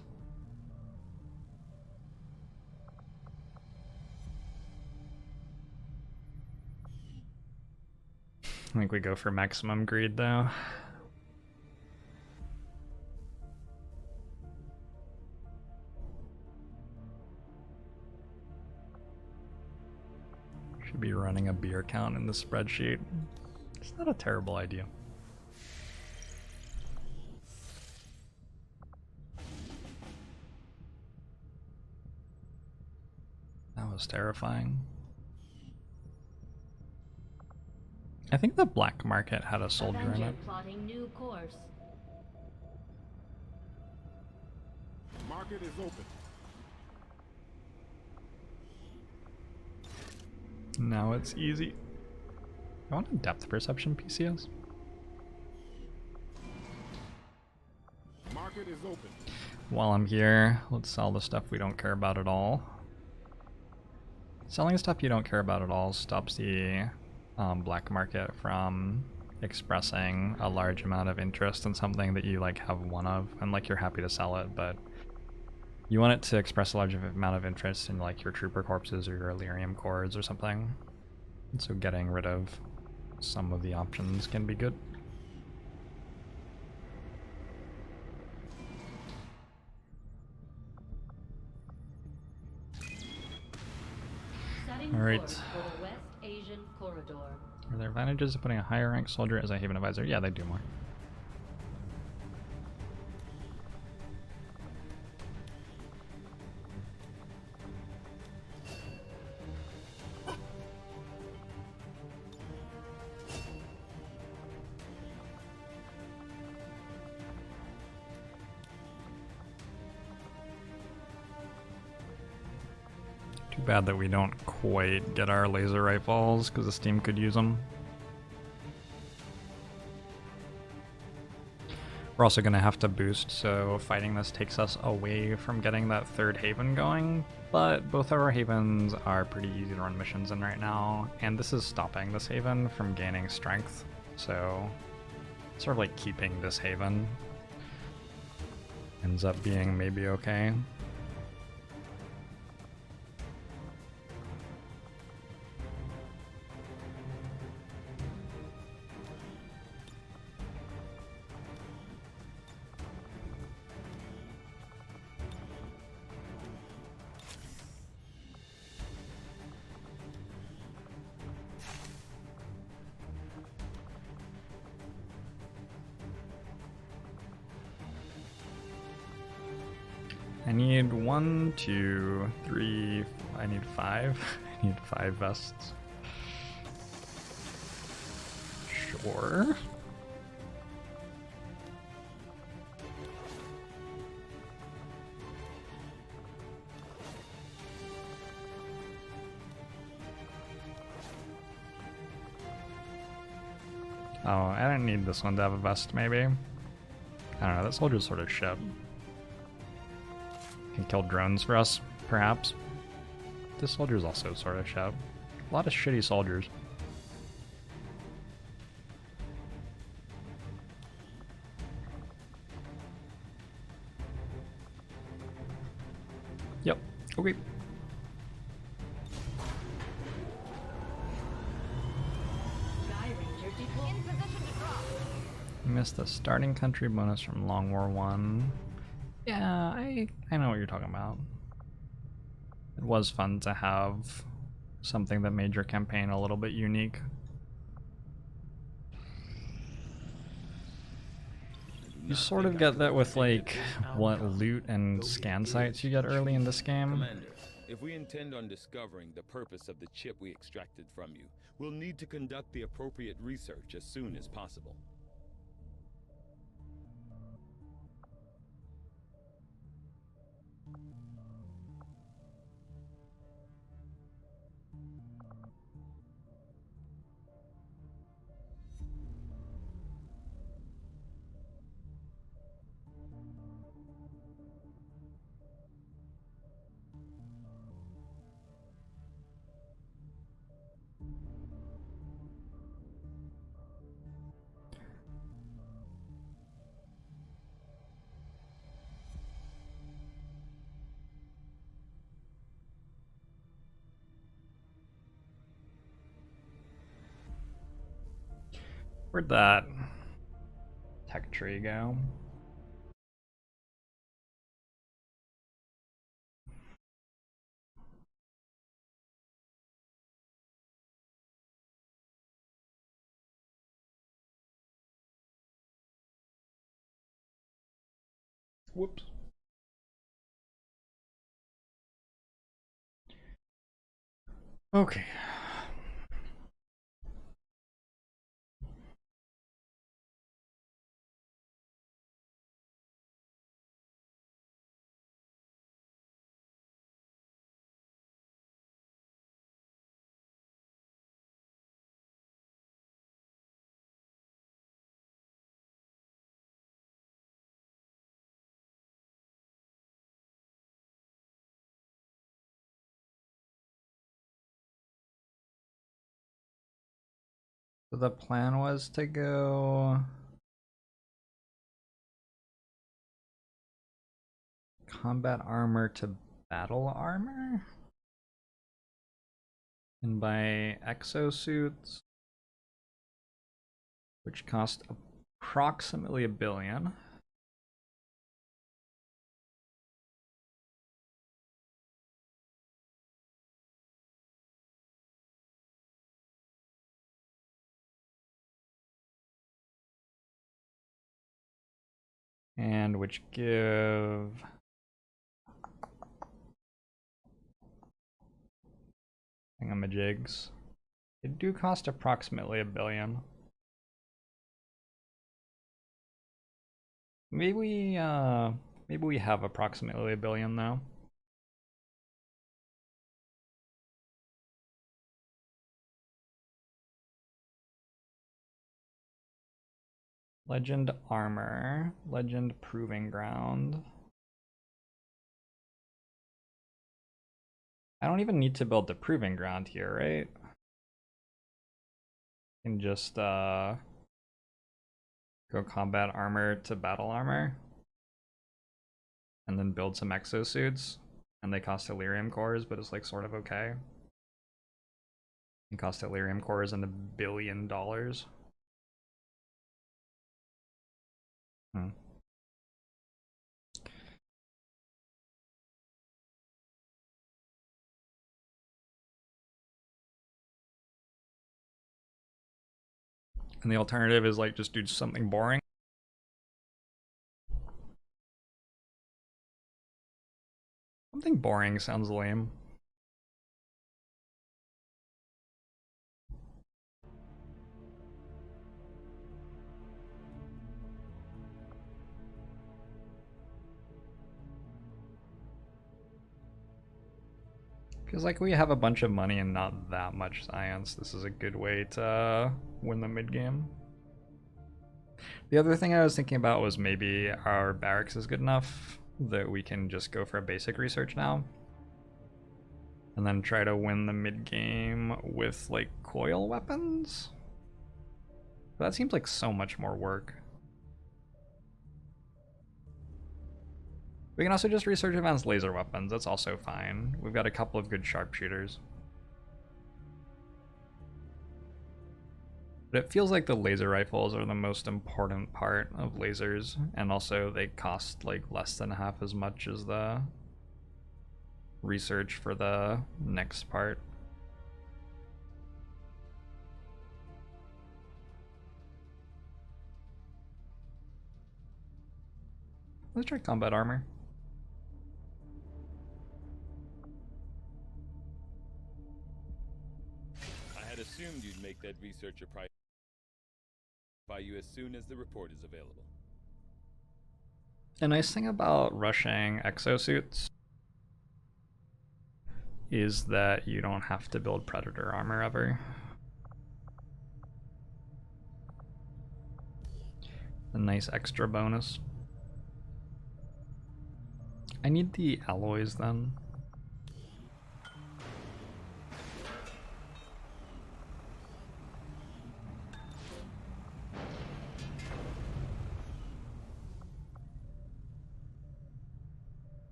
I think we go for maximum greed though. Should be running a beer count in the spreadsheet. It's not a terrible idea. That was terrifying. I think the black market had a soldier in Avenger it. plotting new course. Market is open. Now it's easy. I want a depth perception PCS. Market is open. While I'm here, let's sell the stuff we don't care about at all. Selling stuff you don't care about at all stops the black market from expressing a large amount of interest in something that you like have one of, and like you're happy to sell it, but you want it to express a large amount of interest in like your trooper corpses or your Illyrium cords or something. And so getting rid of some of the options can be good. Setting All right. course for the West Asian corridor. Are there advantages of putting a higher ranked soldier as a Haven advisor? Yeah, they do more. Too bad that we don't quite get our laser rifles, because this team could use them. We're also going to have to boost, so fighting this takes us away from getting that third Haven going, but both of our Havens are pretty easy to run missions in right now, and this is stopping this Haven from gaining strength, so sort of like keeping this Haven ends up being maybe okay. I need 1, 2, 3, I need 5. I need 5 vests. Sure. Oh, I didn't need this one to have a vest, maybe. I don't know, that soldier's sort of shit. Can kill drones for us, perhaps. This soldier's also sort of shit. A lot of shitty soldiers. Yep, okay. Sky Ranger deployed. In position to drop. Missed the starting country bonus from Long War 1. Yeah, I know what you're talking about. It was fun to have something that made your campaign a little bit unique. You sort of get that with like what loot and scan sites you get early in this game. Commander, if we intend on discovering the purpose of the chip we extracted from you, we'll need to conduct the appropriate research as soon as possible. Where'd that tech tree go? Whoops. Okay. So the plan was to go combat armor to battle armor? And buy exosuits, which cost approximately $1 billion. And which give thingamajigs. They do cost approximately $1 billion. Maybe we have approximately $1 billion now. Legend armor, legend proving ground. I don't even need to build the proving ground here, right? I can just go combat armor to battle armor. And then build some exosuits. And they cost Elerium cores, but it's like sort of okay. It cost Elerium cores and $1 billion. And the alternative is like just do something boring. Something boring sounds lame. Because like we have a bunch of money and not that much science. This is a good way to win the mid game. The other thing I was thinking about was maybe our barracks is good enough that we can just go for a basic research now. And then try to win the mid game with like coil weapons. But that seems like so much more work. We can also just research advanced laser weapons, that's also fine. We've got a couple of good sharpshooters. But it feels like the laser rifles are the most important part of lasers, and also they cost like less than half as much as the research for the next part. Let's try combat armor. I had assumed you'd make that research a priority by you as soon as the report is available. A nice thing about rushing exosuits is that you don't have to build predator armor ever. A nice extra bonus. I need the alloys then.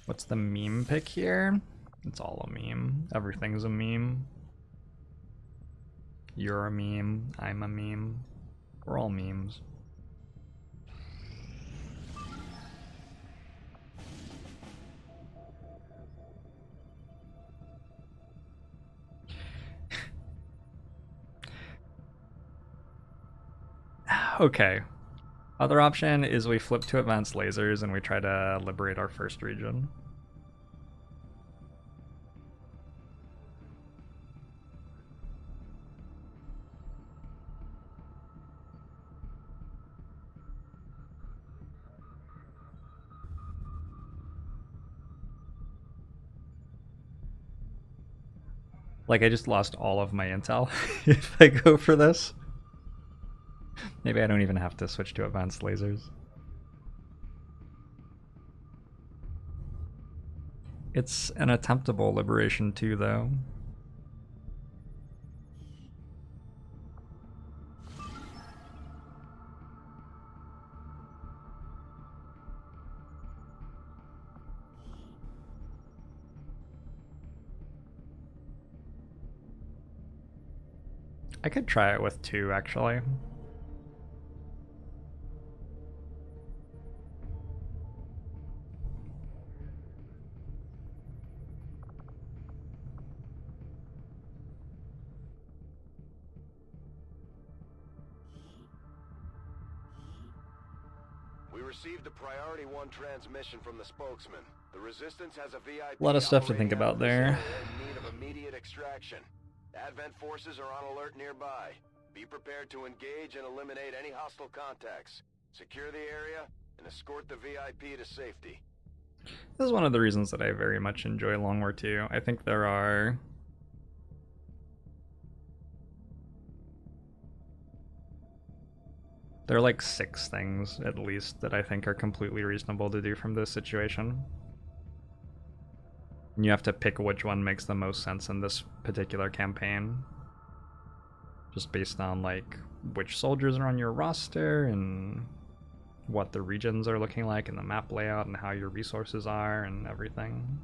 What's the meme pick here? It's all a meme. Everything's a meme. You're a meme. I'm a meme. We're all memes. Okay. Other option is we flip to advanced lasers and we try to liberate our first region. Like, I just lost all of my intel if I go for this. Maybe I don't even have to switch to advanced lasers. It's an attemptable liberation too, though. I could try it with 2, actually. We received a Priority 1 transmission from the spokesman. The Resistance has a VIP A lot of stuff to think operating out about of this there. area in need of immediate extraction. Advent forces are on alert nearby. Be prepared to engage and eliminate any hostile contacts. Secure the area and escort the VIP to safety. This is one of the reasons that I very much enjoy Long War 2. I think there are like 6 things, at least, that I think are completely reasonable to do from this situation. And you have to pick which one makes the most sense in this particular campaign. Just based on, like, which soldiers are on your roster, and what the regions are looking like, and the map layout, and how your resources are, and everything.